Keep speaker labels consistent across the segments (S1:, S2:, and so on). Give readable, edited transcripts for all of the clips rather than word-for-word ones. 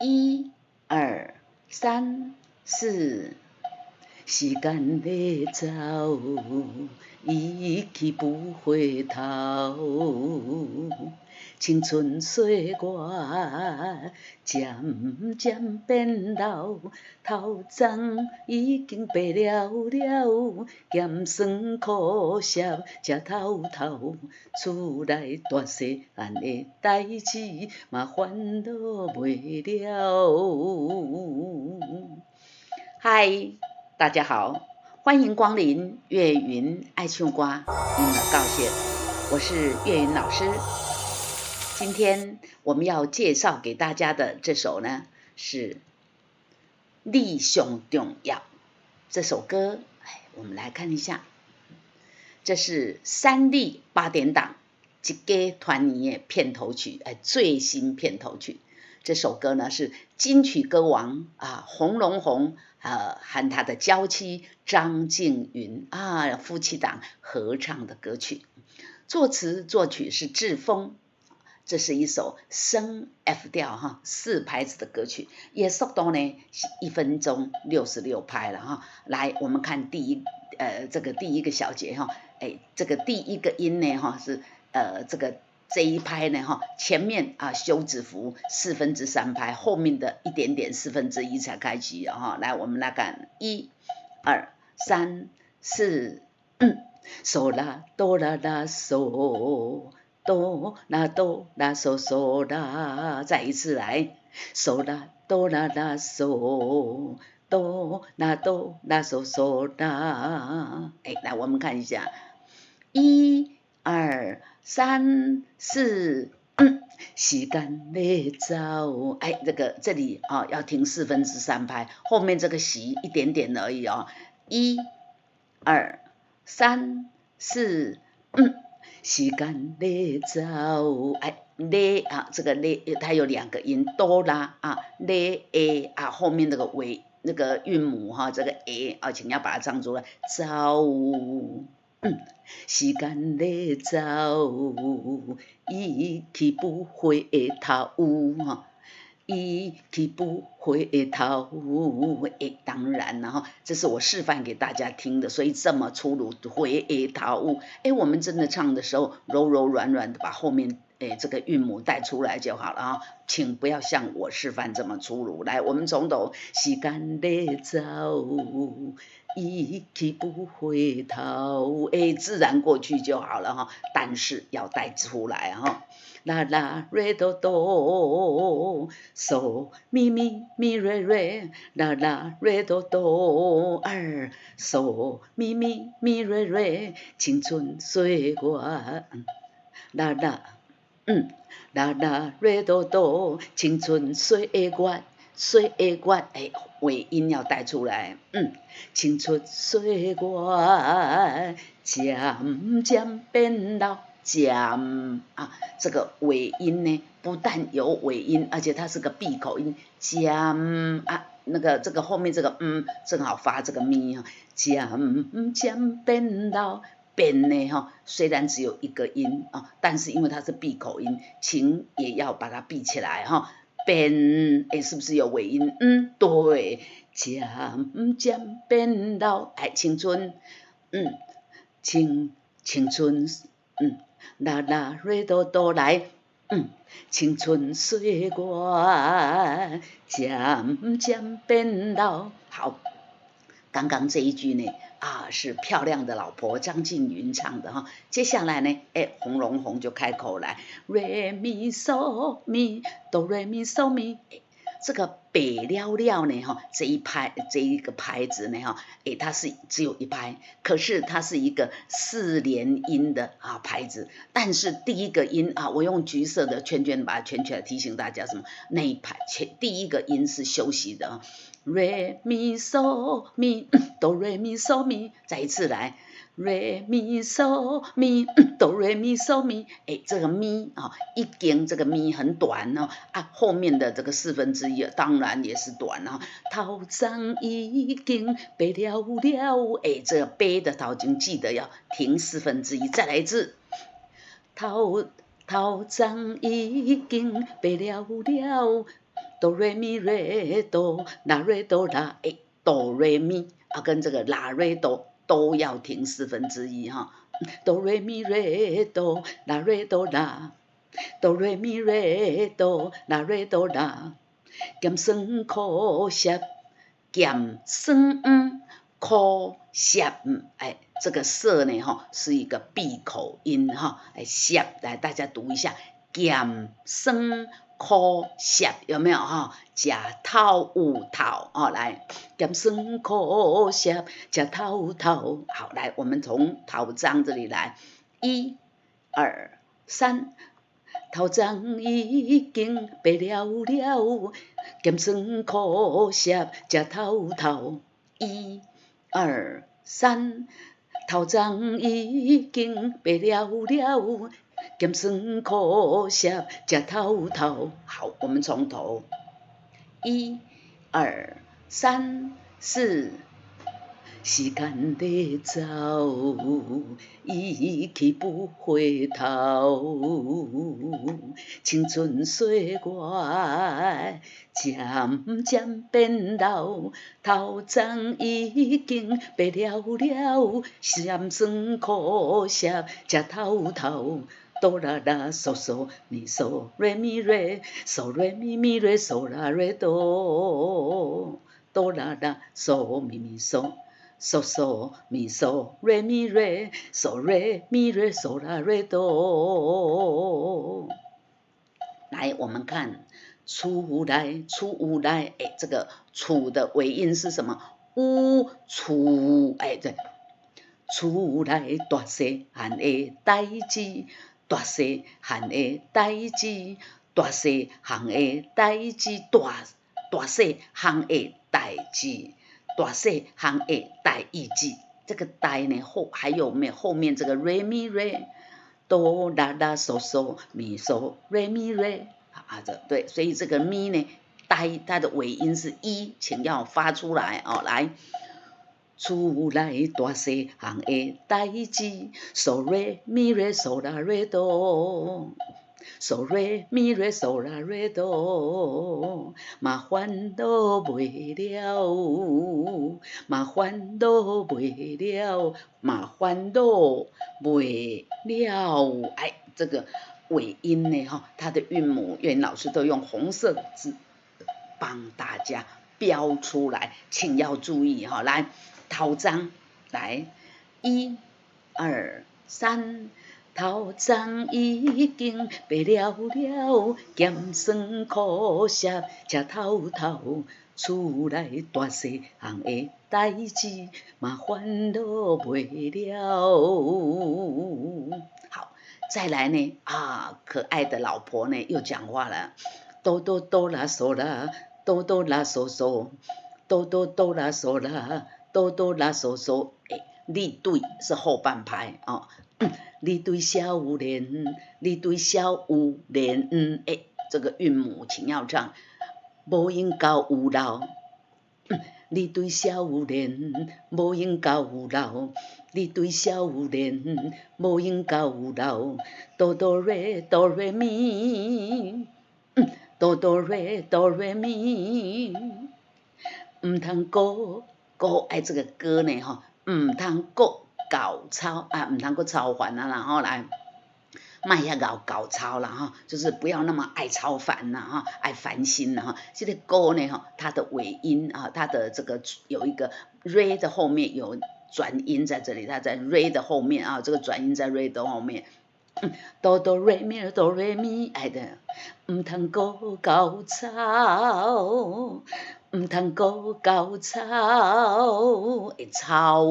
S1: 一、二、三、四，时间在走，一去不回头。青春岁月渐渐变老，头鬃已经白了了，咸酸苦涩吃透透，厝内大细汉的代志嘛烦恼袂了。嗨，大家好，欢迎光临岳云爱唱歌音乐教室，我是岳云老师。今天我们要介绍给大家的这首呢是《你上重要》这首歌，我们来看一下，这是三立8点档一家团年的片头曲，最新片头曲。这首歌呢是金曲歌王洪荣宏和他的娇妻张静云夫妻档合唱的歌曲，作词作曲是志峰。这是一首升 F 调4拍子的歌曲，也速度呢是1分钟66拍了来，我们看这个第一个小节这个第一个音呢是这一拍呢前面休止符3/4拍，后面的一点点1/4才开始来，我们来看1、2、3、4，嗦啦哆啦啦嗦。哆啦哆啦嗦嗦啦，再一次来，嗦啦哆啦啦嗦，哆啦哆啦嗦嗦啦。来我们看一下，1、2、3、4，时间在走，这里要停3/4拍，后面这个息一点点而已1、2、3、4，时间在走，这个它有2个音，哆啦后面那个尾那个韵母这个请要把它唱出来，走，时间在走，一去不回头一去不回头，当然了这是我示范给大家听的，所以这么粗鲁，回头，我们真的唱的时候柔柔软软的把后面这个韵母带出来就好了请不要像我示范这么粗鲁。来，我们从头，时间在走，一去不回头，自然过去就好了但是要带出来啦啦瑞哆哆，嗦咪咪咪瑞瑞，啦啦瑞哆哆嗦咪咪咪瑞瑞，青春岁月，啦啦啦啦瑞哆哆，青春岁月，岁月尾音要带出来，青春岁月渐渐变老。这个尾音呢，不但有尾音，而且它是个闭口音，这个后面这个正好发这个咪渐渐变老，变呢虽然只有一个音但是因为它是闭口音，请也要把它闭起来变是不是有尾音？对，渐渐变老，青春，青春，啦啦瑞哆哆来，青春岁月渐渐变老。好，刚刚这一句呢是漂亮的老婆张静云唱的接下来呢洪荣宏就开口来，瑞咪嗦咪哆瑞咪嗦咪，这个北了了呢这一个拍子呢它是只有1拍，可是它是一个4连音的拍子，但是第一个音我用橘色的圈圈把它圈起来，提醒大家什么？那一拍第一个音是休息的瑞咪嗦咪哆瑞咪嗦咪，再一次来。瑞咪嗦咪哆瑞咪嗦咪，这个咪一根这个咪很短后面的这个1/4当然也是短头鬃已经白了了，这个白的头前记得要停1/4，再来一次，头鬃已经白了了，哆瑞咪瑞哆啦瑞哆啦，哆瑞咪跟这个啦瑞哆都要停1/4哈，哆瑞咪瑞哆啦瑞哆啦，哆瑞咪瑞哆啦瑞哆啦，减酸苦涩，减酸苦涩，这个涩呢是一个闭口音涩，来大家读一下，减酸苦涩有没有假头有头来减酸苦涩假头头，好，来我们从头章这里来，1、2、3。头章已经白了了，咸酸苦涩吃头头。1、2、3，头章已经白了了，咸酸苦涩吃头头。好，我们从头，1、2、3、4。时间在走，一去不回头。青春岁月渐渐变老，头章已经白了了，咸酸苦涩吃头头。哆啦啦嗦嗦咪嗦瑞咪瑞，嗦瑞咪咪瑞嗦啦瑞哆，哆啦啦嗦咪咪嗦。嗦嗦咪嗦瑞咪瑞，嗦瑞咪瑞嗦啦瑞哆。来，我们看出来，这个出的尾音是什么？出，对，出来大细汉的代志，大细汉的代志，大细汉的代志，大细汉的代志。大细汉的代志，这个代呢还有没有后面这个瑞咪瑞，哆啦啦嗦嗦咪嗦瑞咪瑞对，所以这个咪呢代它的尾音是一，请要发出来来。出来大细汉的代志，嗦瑞咪瑞嗦啦瑞哆。嗦瑞咪瑞嗦啦瑞哆，嘛烦恼袂了，嘛烦恼袂了，嘛烦恼袂了。这个尾音呢它的韵母岳老师都用红色的字帮大家标出来，请要注意来，头章来，1、2、3。头章已经白了了，咸酸苦涩吃头头。厝内大细项的代志，嘛烦恼袂了。好，再来呢可爱的老婆呢又讲话了，哆哆哆啦嗦啦，哆哆啦嗦嗦，哆哆哆啦嗦啦，哆哆啦嗦嗦。立对是后半拍你对少年，你对少年，这个韵母请要唱，无应到有老。你对少年，无应到有老，你对少年，无应到有老。哆哆瑞哆瑞咪，哆哆瑞哆瑞咪，唔通过这个歌呢唔通过搞操唔通过操烦然后来卖遐搞操啦就是不要那么爱操烦爱烦心这个歌呢它的尾音它的这个有一个 re 的后面有转音在这里，它在 re 的后面这个转音在 re 的后面。哆哆瑞咪哆瑞咪的，唔通过搞操，唔通过搞操，操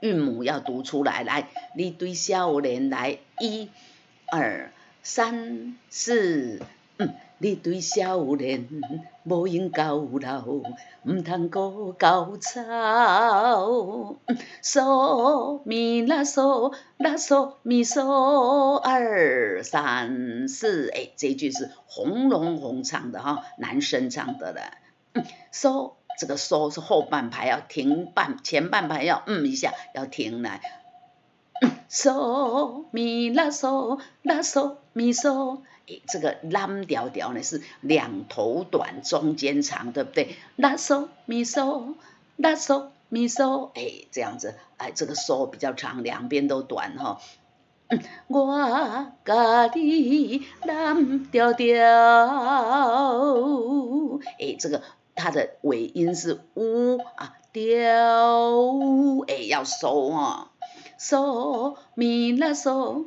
S1: 韵母要读出来，来，你对少年来，1、2、3、4，你对少年无应到老，唔通过搞操。嗦咪啦嗦啦嗦咪嗦2、3、4，这句是红龙红唱的男生唱的了。嗦，这个嗦是后半拍要停前半拍要一下要停来。嗦咪拉嗦拉嗦咪嗦。这个拉调调呢是两头短，中间长，对不对？拉嗦咪嗦，拉嗦咪嗦，这样子，这个嗦比较长，两边都短哈。我甲你蓝调调，这个它的尾音是乌啊，调，要收哈，嗦咪拉嗦，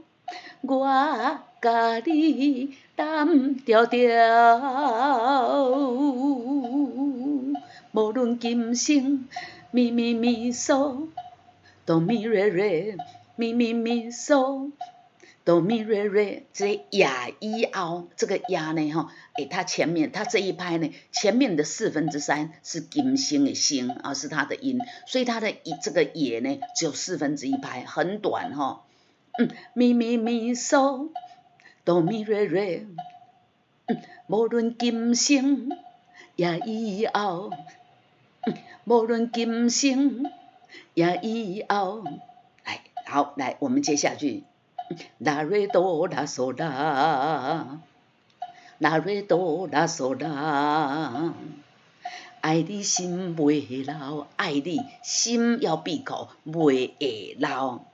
S1: 我甲你蓝调调，无论今生咪咪咪嗦，哆咪瑞瑞。咪咪咪嗦，哆咪瑞瑞，这呀一凹，这个呀呢哈，它前面它这一拍呢，前面的3/4是金星的星啊，是它的音，所以它的这个也呢只有1/4拍，很短哈。咪咪咪嗦，哆咪瑞瑞，无论今生也以后，无论今生也以后。好，来，我们接下去，拉瑞哆拉嗦拉，拉瑞哆拉嗦拉，爱你心袂老，爱你心要闭口，袂会老，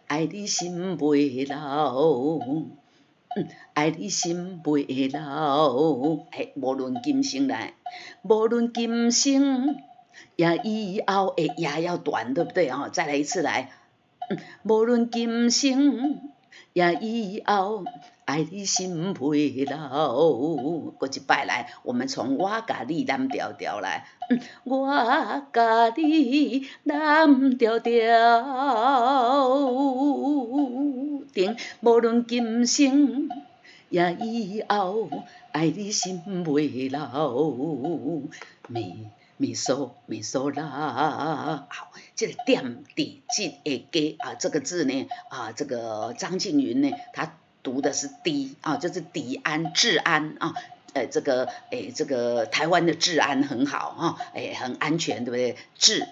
S1: 爱你心袂老，爱你心袂老，无论今生来，无论今生也以后，也要短，对不对啊？再来一次来。无论今生也以后，爱你心袂老。过一摆来，我们从我甲你蓝调调来，我甲你蓝调调，顶无论今生也以后，爱你心袂老。咪嗦咪嗦啦，好，这个点底记个啊，这个字呢啊，这个张静云呢，他读的是低啊，就是迪安治安啊。这个台湾的治安很好哈，很安全，对不对？治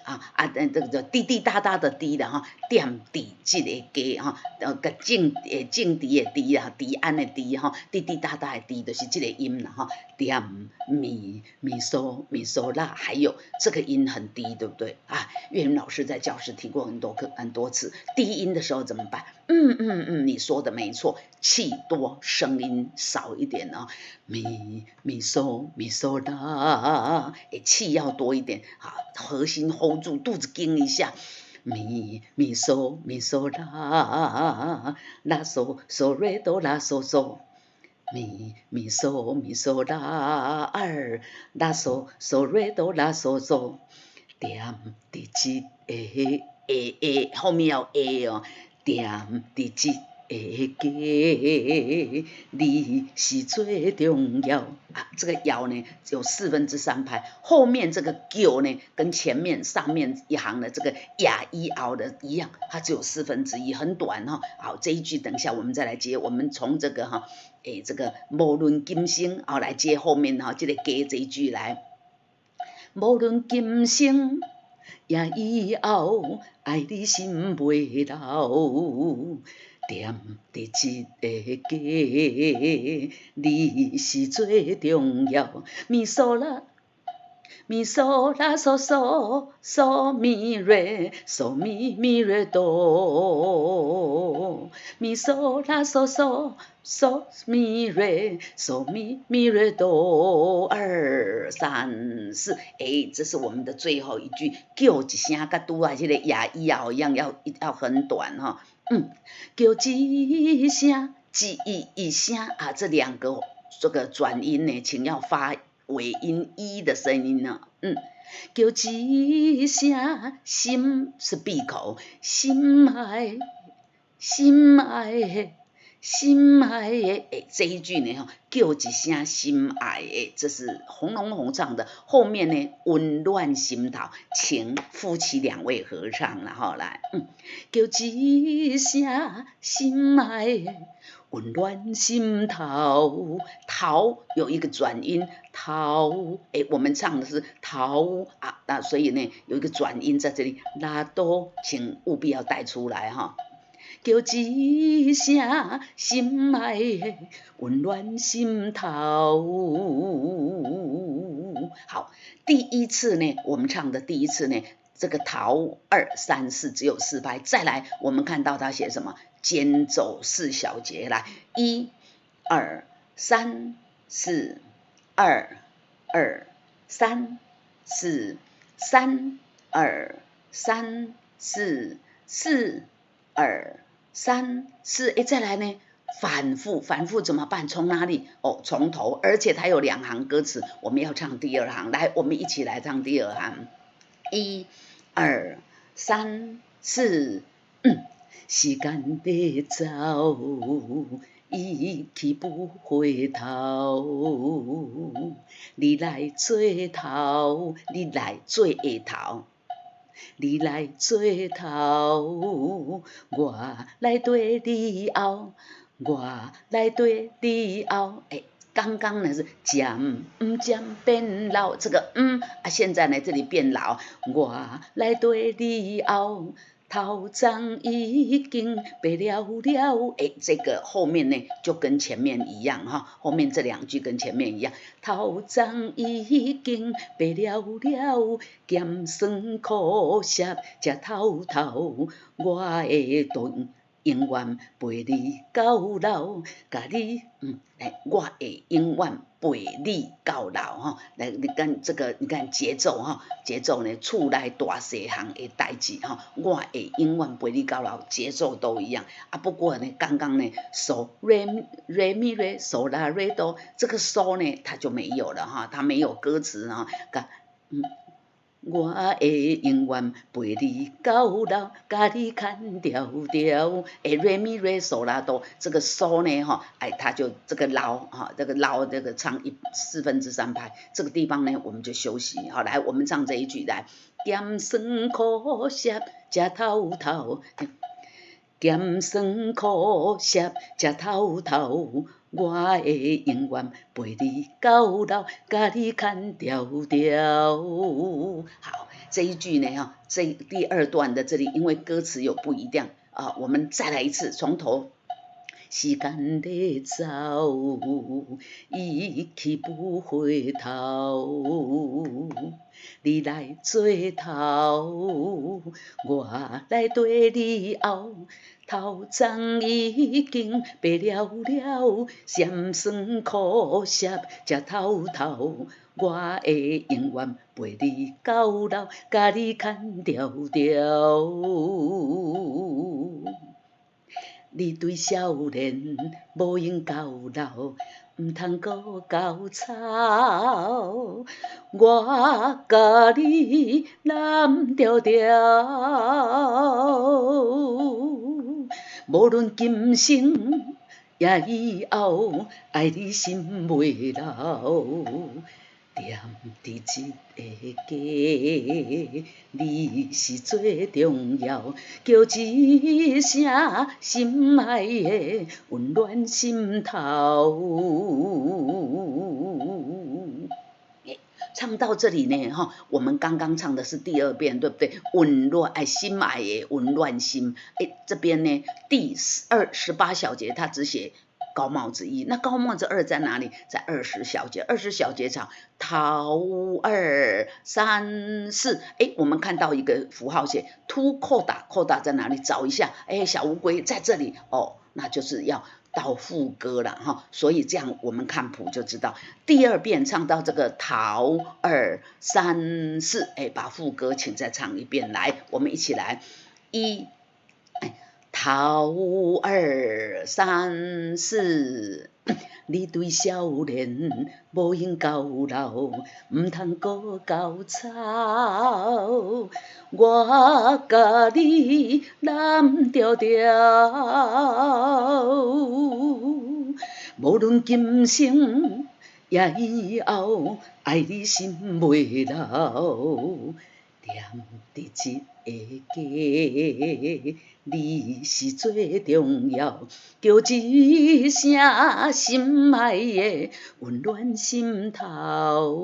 S1: 这个滴滴答答的滴的哈，点滴这个给哈，个静迪的迪啊，迪安的迪哈，滴滴答答的滴就是这个音了哈，点咪咪嗦啦，还有这个音很低，对不对啊？岳云老师在教室提过很多次，低音的时候怎么办？你说的没错，气多声音少一点啊，咪嗦啦，气要多一点啊，核心 hold 住，肚子紧一下，咪嗦啦，拉嗦嗦瑞哆拉嗦嗦，咪嗦啦，拉嗦嗦瑞哆拉嗦嗦，点滴七后面要 哦。点滴一个家，你是最重要啊！这个要呢有3/4拍，后面这个九呢跟前面上面一行的这个呀一凹的一样，它只有1/4，很短哈。好，这一句等一下我们再来接，我们从这个这个无论今生来接后面这个家这一句来，无论今生。也以后，爱你心袂老，点滴一个家，你是最重要。咪嗦啦，咪嗦啦嗦嗦嗦咪瑞，嗦咪瑞哆，咪嗦啦嗦嗦嗦咪瑞，嗦咪瑞哆，2、3、4，这是我们的最后一句，叫一声跟拄啊这个呀一样要很短哈，叫一声，一声啊，这2个这个转音呢，请要发尾音一的声音呢，叫一声，心是闭口，心爱这一句呢，叫一声心爱这是红龙红唱的，后面呢温暖心头，请夫妻2位合唱了哈，来，叫一声心爱温暖心头，头有一个转音，头，我们唱的是头啊，所以呢有一个转音在这里，拉哆，请务必要带出来哈。叫一声心爱的温暖心头。好，第一次呢，我们唱的第一次呢，这个桃2、3、4只有4拍。再来，我们看到他写什么？间奏4小节，来1、2、3、4、2、2、3、4、3、2、3、4、4、2、3、4，再来呢？反复怎么办？从哪里？从头，而且它有2行歌词，我们要唱第2行。来，我们一起来唱第2行。1、2、3、4，时间在走，一去不回头。你来做头，你来做下头。你来做头，我来对你后，我来对你后。刚刚呢是渐渐变老，这个现在呢这里变老，我来对你后。头鬃已经白了了，这个后面呢就跟前面一样哈，后面这2句跟前面一样。头鬃已经白了了，咸酸苦涩吃透透，我会顿永远陪你到老，甲你我会永远陪你到老哈。来，你看这个，你看节奏哈，节奏呢，厝内大细项的代志哈，我会永远陪你到老，节奏都一样啊。不过呢，刚刚呢，so re mi re so la re do， 这个 so 呢，它就没有了哈，它没有歌词哈，我会永远陪你到老，甲你牵条条。re mi re so la do， 这个 so 呢哈，它就这个捞哈，这个捞这个唱3/4拍，这个地方呢我们就休息。好，来我们唱这一句来，咸酸苦涩吃透透，咸酸苦涩吃透透。我会永远陪你到老，甲你牵条条。好，这一句呢，哈，这第2段的这里，因为歌词有不一样啊，我们再来一次，从头。时间在走，一去不回头。你来做头，我来对你后。头鬃已经白了了，咸酸苦涩吃透透。我会永远陪你到老，甲你牵条条。你对少年无用到老，毋通搁搞吵。我甲你揽条条，无论今生也以后，爱你心袂老。踮伫一个家，你是最重要，叫一声心爱的温暖心头。唱到这里呢，哈，我们刚刚唱的是第2遍，对不对？温暖心爱的温暖心，这边呢第18小节，它只写高帽子1，那高帽子2在哪里？在20小节，20小节唱桃2、3、4，我们看到一个符号写 to coda 在哪里？找一下，小乌龟在这里哦，那就是要到副歌了哈，所以这样我们看谱就知道。第2遍唱到这个桃2、3、4，把副歌请再唱一遍，来，我们一起来，1。桃2、3、4，你对少年无用到老，毋通搁搞吵。我甲你揽条条，无论今生也以后，爱你心袂老。踮伫一个家，你是最重要，叫一声心爱的温暖心头。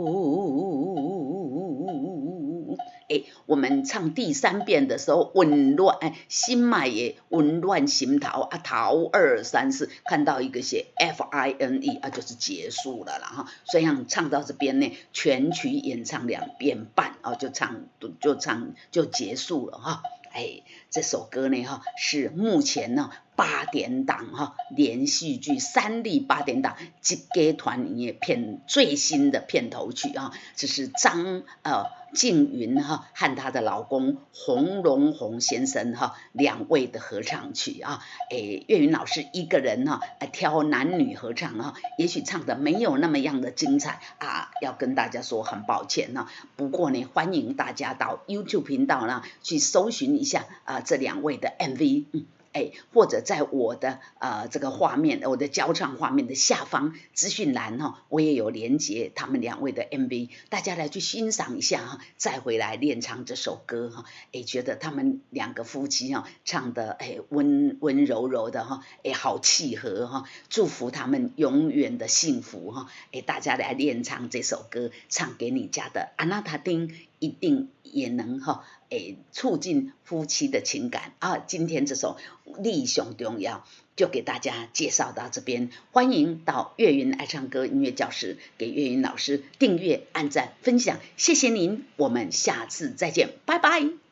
S1: 我们唱第3遍的时候，紊乱，心脉也紊乱心头啊，头2、3、4，看到一个写 FINE 啊，就是结束了啦哈。所以唱到这边呢，全曲演唱2遍半哦，就结束了哈。这首歌呢是目前呢8点档连续剧3立8点档一家团圆的最新的片头曲这是张静云和她的老公洪荣宏先生2位的合唱曲岳云老师一个人挑男女合唱也许唱的没有那么样的精彩要跟大家说很抱歉不过呢，欢迎大家到 YouTube 频道呢去搜寻一下这2位的 MV。或者在我的这个画面，我的教唱画面的下方资讯栏我也有连结他们2位的 MV， 大家来去欣赏一下再回来练唱这首歌觉得他们2个夫妻唱的温温柔柔的好契合祝福他们永远的幸福大家来练唱这首歌，唱给你家的阿娜塔丁，一定也能促进夫妻的情感今天这首力上重要就给大家介绍到这边，欢迎到岳云爱唱歌音乐教室给岳云老师订阅、按赞、分享，谢谢您，我们下次再见，拜拜。